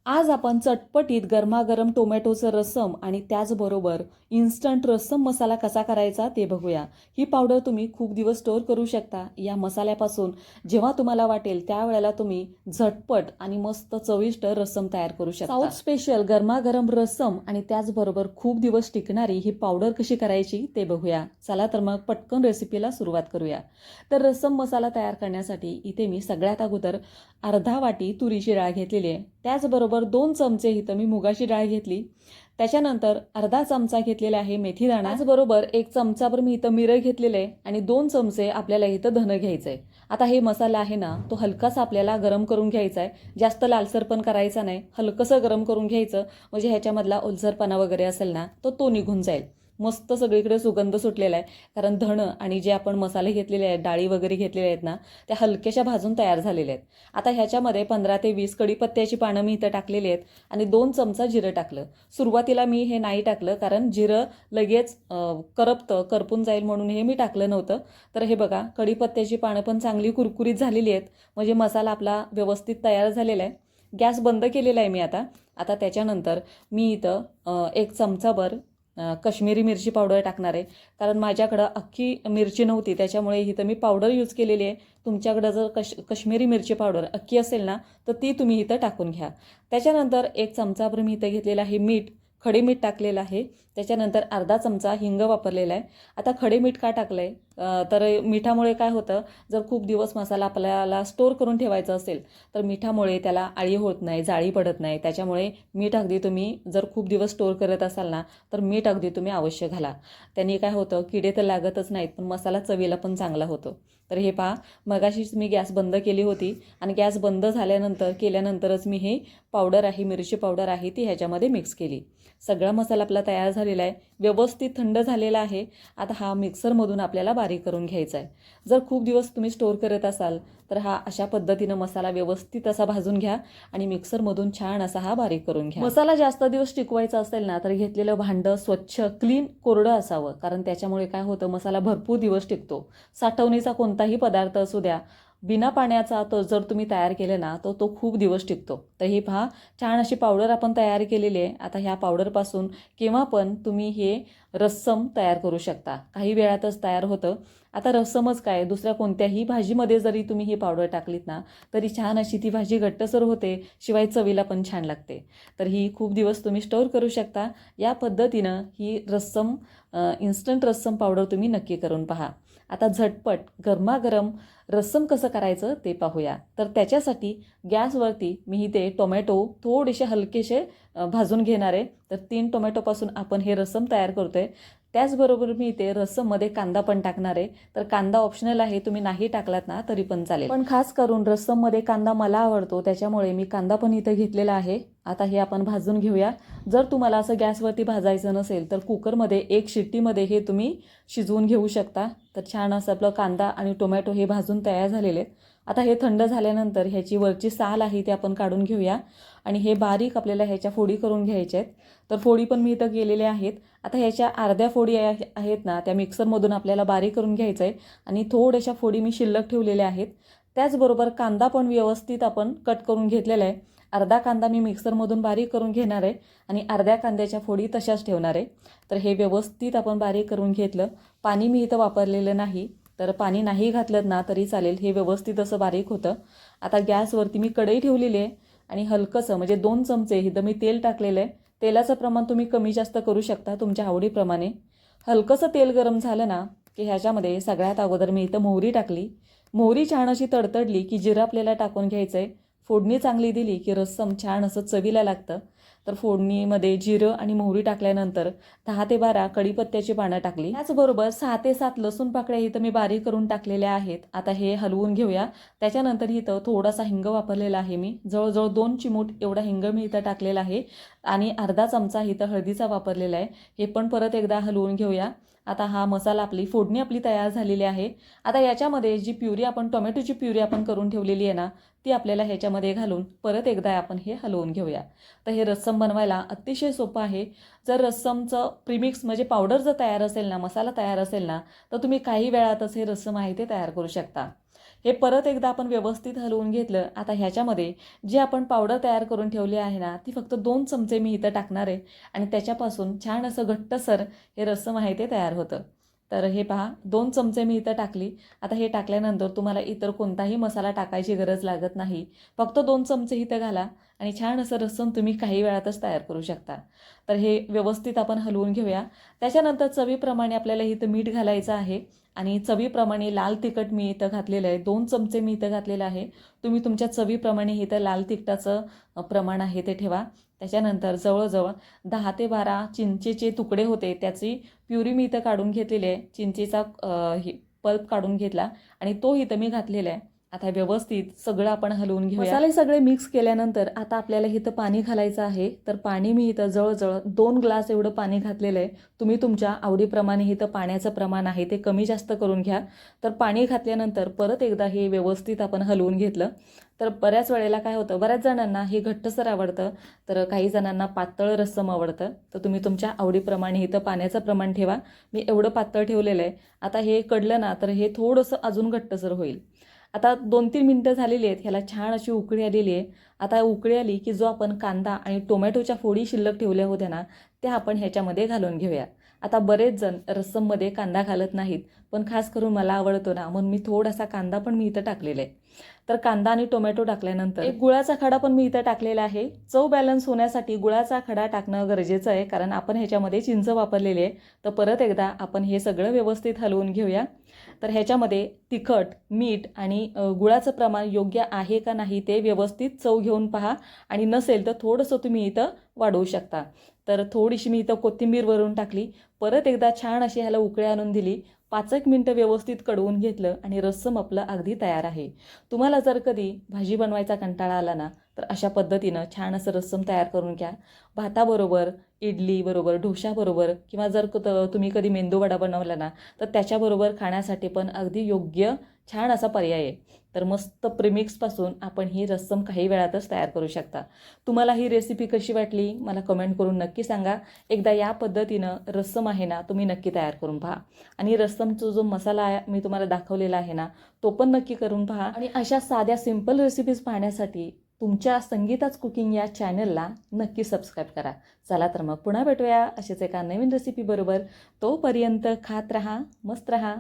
आज आपण चटपटीत गरमागरम टोमॅटोचं रस्सम आणि त्याचबरोबर इन्स्टंट रस्सम मसाला कसा करायचा ते बघूया। ही पावडर तुम्ही खूप दिवस स्टोअर करू शकता। या मसाल्यापासून जेव्हा तुम्हाला वाटेल त्यावेळेला तुम्ही झटपट आणि मस्त चविष्ट रस्सम तयार करू शकता। साऊथ स्पेशल गरमागरम रस्सम आणि त्याचबरोबर खूप दिवस टिकणारी ही पावडर कशी करायची ते बघूया। चला तर मग पटकन रेसिपीला सुरुवात करूया। तर रस्सम मसाला तयार करण्यासाठी इथे मी सगळ्यात अगोदर अर्धा वाटी तुरीची डाळ घेतलेली आहे। त्याचबरोबर 2 चमचे इथं मी मुगाची डाळ घेतली। त्याच्यानंतर अर्धा चमचा घेतलेला आहे मेथी दाणा। त्याचबरोबर 1 चमचाभर मी इथं मिरं घेतलेलं आहे आणि 2 चमचे आपल्याला इथं धनं घ्यायचं आहे। आता हे मसाला आहे ना तो हलकासा आपल्याला गरम करून घ्यायचा आहे। जास्त लालसर पण करायचा नाही, हलकंसं गरम करून घ्यायचं म्हणजे ह्याच्यामधला ओलसरपणा वगैरे असेल ना तो निघून जाईल। मस्त सगळीकडे सुगंध सुटलेला आहे, कारण धणं आणि जे आपण मसाले घेतलेले आहेत, डाळी वगैरे घेतलेल्या आहेत ना त्या हलक्याशा भाजून तयार झालेल्या आहेत। आता ह्याच्यामध्ये 15 ते 20 कढीपत्त्याची पानं मी इथं टाकलेली आहेत आणि 2 चमचा जिरं टाकलं। सुरुवातीला मी हे नाही टाकलं कारण जिरं लगेच करपून जाईल म्हणून हे मी टाकलं नव्हतं। तर हे बघा, कढीपत्त्याची पानं पण चांगली कुरकुरीत झालेली आहेत, म्हणजे मसाला आपला व्यवस्थित तयार झालेला आहे। गॅस बंद केलेला आहे मी आता त्याच्यानंतर मी इथं 1 चमचाभर कश्मीरी मिरची पावडर टाकणार आहे, कारण माझ्याकडं अख्खी मिरची नव्हती त्याच्यामुळे इथं मी पावडर यूज केलेली आहे। तुमच्याकडं जर कश्मीरी मिरची पावडर अख्खी असेल ना तर ती तुम्ही इथं टाकून घ्या। त्याच्यानंतर 1 चमचाभर मी इथं घेतलेलं आहे मीठ, खडे मीठ टाकलेलं आहे। त्याच्यानंतर अर्धा चमचा हिंग वापरलेला आहे। आता खडे मीठ का टाकलं आहे तर मिठामुळे काय होतं, जर खूप दिवस मसाला आपल्याला स्टोअर करून ठेवायचा असेल तर मिठामुळे त्याला आळी होत नाही, जाळी पडत नाही। त्याच्यामुळे मीठ अगदी तुम्ही जर खूप दिवस स्टोअर करत असाल ना तर मीठ अगदी तुम्ही अवश्य घाला। त्यांनी काय होतं, किडे तर लागतच नाहीत पण मसाला चवीला पण चांगला होतो। तर हे पहा, मगाशीच मी गॅस बंद केली होती आणि गॅस बंद केल्यानंतरच मी हे पावडर आहे, मिरची पावडर आहे ती ह्याच्यामध्ये मिक्स केली। सगळा मसाला आपला तयार झालेला आहे, व्यवस्थित थंड झालेला आहे। आता हा मिक्सरमधून आपल्याला बारीक करून घ्यायचा आहे। जर खूप दिवस तुम्ही स्टोअर करत असाल तर हा अशा पद्धतीनं मसाला व्यवस्थित असा भाजून घ्या आणि मिक्सरमधून छान असा हा बारीक करून घ्या। मसाला जास्त दिवस टिकवायचा असेल ना तर घेतलेलं भांडं स्वच्छ क्लीन कोरडं असावं, कारण त्याच्यामुळे काय होतं, मसाला भरपूर दिवस टिकतो। साठवणीचा कोणताही पदार्थ असू द्या, बिना पाण्याचा तो जर तुम्ही तयार केले ना तर तो खूप दिवस टिकतो। तर ही पहा, छान अशी पावडर आपण तयार केलेली आहे। आता ह्या पावडरपासून केव्हा पण तुम्ही हे रस्सम तयार करू शकता, काही वेळातच तयार होतं। आता रस्समच काय, दुसऱ्या कोणत्याही भाजीमध्ये जरी तुम्ही ही पावडर टाकलीत ना तरी छान अशी ती भाजी घट्टसर होते, शिवाय चवीला पण छान लागते। तर ही खूप दिवस तुम्ही स्टोअर करू शकता। या पद्धतीनं ही रस्सम इन्स्टंट रस्सम पावडर तुम्ही नक्की करून पहा। आता झटपट गरमागरम रस्सम कसं करायचं ते पाहूया। तर त्याच्यासाठी गॅसवरती मी इथे टोमॅटो थोडेसे हलकेसे भाजून घेणार आहे। तर 3 टोमॅटोपासून आपण हे रस्सम तयार करतोय। त्याचबरोबर मी इथे रस्सममध्ये कांदा पण टाकणार आहे। तर कांदा ऑप्शनल आहे, तुम्ही नाही टाकलात ना तरी पण चालेल, पण खास करून रस्सममध्ये कांदा मला आवडतो त्याच्यामुळे मी कांदा पण इथे घेतलेला आहे। आता हे आपण भाजून घेऊया। जर तुम्हाला असं गॅसवरती भाजायचं नसेल तर कुकरमध्ये 1 शिट्टीमध्ये हे तुम्ही शिजवून घेऊ शकता। तर छान असं आपलं कांदा आणि टोमॅटो हे भाजून तयार झालेले आहेत। आता हे थंड झाल्यानंतर ह्याची वरची साल आहे ते आपण काढून घेऊया आणि हे बारीक आपल्याला ह्याच्या फोडी करून घ्यायच्या आहेत। तर फोडी पण मी इथं केलेल्या आहेत। आता ह्याच्या अर्ध्या फोडी आहेत ना त्या मिक्सरमधून आपल्याला बारीक करून घ्यायचं आहे आणि थोड्याशा फोडी मी शिल्लक ठेवलेल्या आहेत। त्याचबरोबर कांदा पण व्यवस्थित आपण कट करून घेतलेला आहे। अर्धा कांदा मी मिक्सरमधून बारीक करून घेणार आहे आणि अर्ध्या कांद्याच्या फोडी तशाच ठेवणार आहे। तर हे व्यवस्थित आपण बारीक करून घेतलं। पाणी मी इथं वापरलेलं नाही, तर पाणी नाही घातलं ना तरी चालेल, हे व्यवस्थित असं बारीक होतं। आता गॅसवरती मी कढई ठेवलेली आहे आणि हलकंसं म्हणजे 2 चमचे इथं मी तेल टाकलेलं आहे। तेलाचं प्रमाण तुम्ही कमी जास्त करू शकता तुमच्या आवडीप्रमाणे। हलकंसं तेल गरम झालं ना की ह्याच्यामध्ये सगळ्यात अगोदर मी इथं मोहरी टाकली। मोहरी छान अशी तडतडली की जिरं आपल्याला टाकून घ्यायचं आहे। फोडणी चांगली दिली की रस्सम छान असं चवीला लागतं। तर फोडणीमध्ये जिरं आणि मोहरी टाकल्यानंतर 10 ते 12 कढीपत्त्याची पानं टाकली। त्याचबरोबर 6 ते 7 लसूण पाकळ्या इथं मी बारीक करून टाकलेल्या आहेत। आता हे हलवून घेऊया। त्याच्यानंतर इथं थोडासा हिंग वापरलेला आहे मी, जवळजवळ 2 चिमूट एवढा हिंग मी इथं टाकलेला आहे आणि अर्धा चमचा इथं हळदीचा वापरलेला आहे। हे पण परत एकदा हलवून घेऊया। आता हा मसाला फोडणी आपली तयार झालेली आहे। आता याच्यामध्ये जी प्युरी आपण टोमॅटोची प्युरी आपण करून ठेवलेली आहे ना ती आपल्याला ह्याच्यामध्ये घालून परत एकदा आपण हे हलवून घेऊया। तर हे रस्सम बनवायला अतिशय सोपं आहे। जर रस्समचं प्रीमिक्स म्हणजे पावडर जर तयार असेल ना, मसाला तयार असेल ना तर तुम्ही काही वेळातच हे रस्सम आहे ते तयार करू शकता। हे परत एकदा आपण व्यवस्थित हलवून घेतलं. आता ह्याच्यामध्ये जी आपण पावडर तयार करून ठेवली आहे ना, ती फक्त 2 चमचे मी इथं टाकणार आहे आणि त्याच्यापासून छान असं घट्टसर हे रस्सम आहे ते तयार होतं. तर हे पहा 2 चमचे मी इथं टाकली. आता हे टाकल्यानंतर तुम्हाला इतर कोणताही मसाला टाकायची गरज लागत नाही. फक्त 2 चमचे इथं घाला आणि छान असं रस्सम तुम्ही काही वेळातच तयार करू शकता. तर हे व्यवस्थित आपण हलवून घेऊया. त्याच्यानंतर चवीप्रमाणे आपल्याला इथं मीठ घालायचं आहे आणि चवीप्रमाणे लाल तिखट मी इथं घातलेलं आहे. 2 चमचे मी इथं घातलेलं आहे. तुम्ही तुमच्या चवीप्रमाणे इथं लाल तिखटाचं प्रमाण आहे ते ठेवा. त्याच्यानंतर जवळजवळ 10 ते 12 चिंचेचे तुकडे होते, त्याची प्युरी मी इथं काढून घेतलेली आहे. चिंचेचा पल्प काढून घेतला आणि तो इथं मी घातलेला आहे. आता व्यवस्थित सगळं आपण हलवून घेऊया. मसाले सगळे मिक्स केल्यानंतर आता आपल्याला इथं पाणी घालायचं आहे. तर पाणी मी इथं जवळजवळ 2 ग्लास एवढं पाणी घातलेलं आहे. तुम्ही तुमच्या आवडीप्रमाणे इथं पाण्याचं प्रमाण आहे ते कमी जास्त करून घ्या. तर पाणी घातल्यानंतर परत एकदा हे व्यवस्थित आपण हलवून घेतलं. तर बऱ्याच वेळेला काय होतं, बऱ्याच जणांना हे घट्टसर आवडतं, तर काही जणांना पातळ रस्सम आवडतं. तर तुम्ही तुमच्या आवडीप्रमाणे इथं पाण्याचं प्रमाण ठेवा. मी एवढं पातळ ठेवलेलं आहे. आता हे कडलं ना तर हे थोडंसं अजून घट्टसर होईल. आता 2-3 मिनटं झालेली आहेत. ह्याला छान अशी उकळी आलेली आहे. आता उकळी आली की जो आपण कांदा आणि टोमॅटोच्या फोडी शिल्लक ठेवल्या होत्या ना, त्या आपण ह्याच्यामध्ये घालून घेऊया. आता बरेच जण रस्सममध्ये कांदा घालत नाहीत, पण खास करून मला आवडतो ना, म्हणून मी थोडासा कांदा पण मी इथं टाकलेला आहे. तर कांदा आणि टोमॅटो टाकल्यानंतर एक गुळाचा खडा पण मी इथं टाकलेला आहे. चव बॅलन्स होण्यासाठी गुळाचा खडा टाकणं गरजेचं आहे, कारण आपण ह्याच्यामध्ये चिंच वापरलेली आहे. तर परत एकदा आपण हे सगळं व्यवस्थित हलवून घेऊया. तर ह्याच्यामध्ये तिखट, मीठ आणि गुळाचं प्रमाण योग्य आहे का नाही ते व्यवस्थित चव घेऊन पहा आणि नसेल तर थोडंसं तुम्ही इथं वाढवू शकता. तर थोडीशी मी इथं कोथिंबीर वरून टाकली. परत एकदा छान अशी ह्याला उकळी आणून दिली. 5 मिनटं व्यवस्थित कडवून घेतलं आणि रस्सम आपलं अगदी तयार आहे. तुम्हाला जर कधी भाजी बनवायचा कंटाळा आला ना, तर अशा पद्धतीनं छान असं रस्सम तयार करून घ्या. भाताबरोबर, इडलीबरोबर, डोशाबरोबर किंवा जर तुम्ही कधी मेंदूवडा बनवला ना, तर त्याच्याबरोबर खाण्यासाठी पण अगदी योग्य छान असा पर्याय आहे. तर मस्त प्रीमिक्सपासून आपण ही रस्सम काही वेळातच तयार करू शकता. तुम्हाला ही रेसिपी कशी वाटली मला कमेंट करून नक्की सांगा. एकदा या पद्धतीनं रस्सम आहे ना तुम्ही नक्की तयार करून पहा आणि रस्समचा जो मसाला मी तुम्हाला दाखवलेला आहे ना, तो पण नक्की करून पहा. आणि अशा साध्या सिंपल रेसिपीज पाहण्यासाठी तुमच्या संगीताच कुकिंग या चॅनलला नक्की सबस्क्राईब करा. चला तर मग पुन्हा भेटूया असेच एका नवीन रेसिपी बरोबर. तोपर्यंत खात रहा, मस्त रहा.